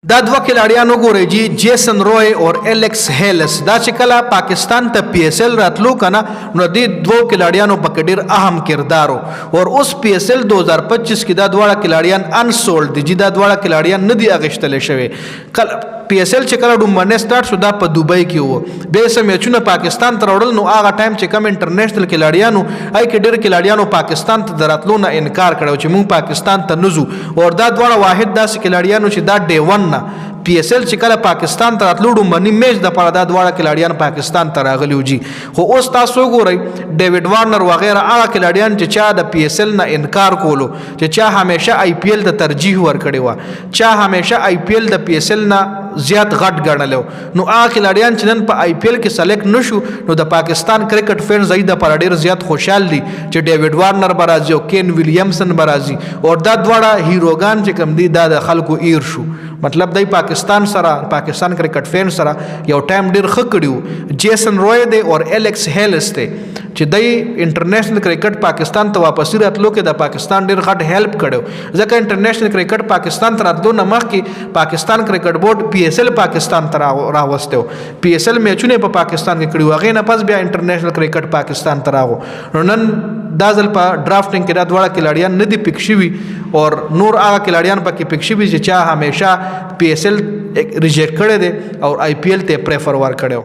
دا دوه کلاړیان وګورئ جی جیسن روی اور ایلیکس هیلس دا چې کله پاکستان ته پی ایس ایل راتلو کنه نو دې دوه کلاړیانو په ډیر اهم کردار او اوس پی ایس ایل 2025 کې دا دواړه کلاړیان انسولډ دي چې دا دواړه کلاړیان نه دي اغشتل شوی پی ایس ایل چې کله ډومبنه سٹارټ شو دا په دوبۍ کې وو به سم میچونه پاکستان ته راوړل نو هغه ټایم چې کم انټرنیشنل کلاړیانو آی کې ډیر کلاړیانو پاکستان ته دراتلو نه انکار کړو چې مونږ پاکستان ته نزو او دا دواړه واحد داسې کلاړیانو چې دا ډے 1 نه پی ایس ایل چې کله پاکستان ته راتلو ډومبني میچ د پاره دا دواړه کلاړیان پاکستان ته راغلیو جی خو اوس تاسو ګورئ ډیوډ وارنر وغیرہ هغه کلاړیان چې چا د پی ایس ایل نه انکار کولو چې چا همیشه آی پی ایل ته ترجیح ورکړی و چا همیشه آی پی ایل د پی ایس ایل نه زیات غټ ګڼلو نو هغه کلاړیان چې نن په آی پی ایل کې سلیکټ نشو نو د پاکستان کرکټ فینز زید پر ډیر زیات خوشحال دي چې ډیوډ وارنر برازي او کین ویلیامسن برازي او دا دواړه هیروګان چې کم دي دا د خلکو ایر شو مطلب دای پاکستان سره پاکستان کرکټ فین سره یو ټایم ډیر ښه کړیو جیسن روی دی او ایلیکس هیلس دی چې دای انټرنیشنل کرکټ پاکستان ته واپس راتلو کې د پاکستان ډیر غټ هیلپ کړو ځکه انټرنیشنل کرکټ پاکستان ته راتلو نه مخکې پاکستان کرکټ بورډ پی ایس ایل پاکستان ته راوستو پی ایس ایل میچونه په پاکستان کې کړیو هغه نه پس بیا انټرنیشنل کرکټ پاکستان ته راغو نو نن دا ځل په ډرافټینګ کې دا دواړه کلاړیان نه دي پک شوي او نور هغه کلاړیان پکې پک شوي چې چا همیشه پی ایس ایل ریجیکټ کړی دی او آی پی ایل ته پریفر ور کړو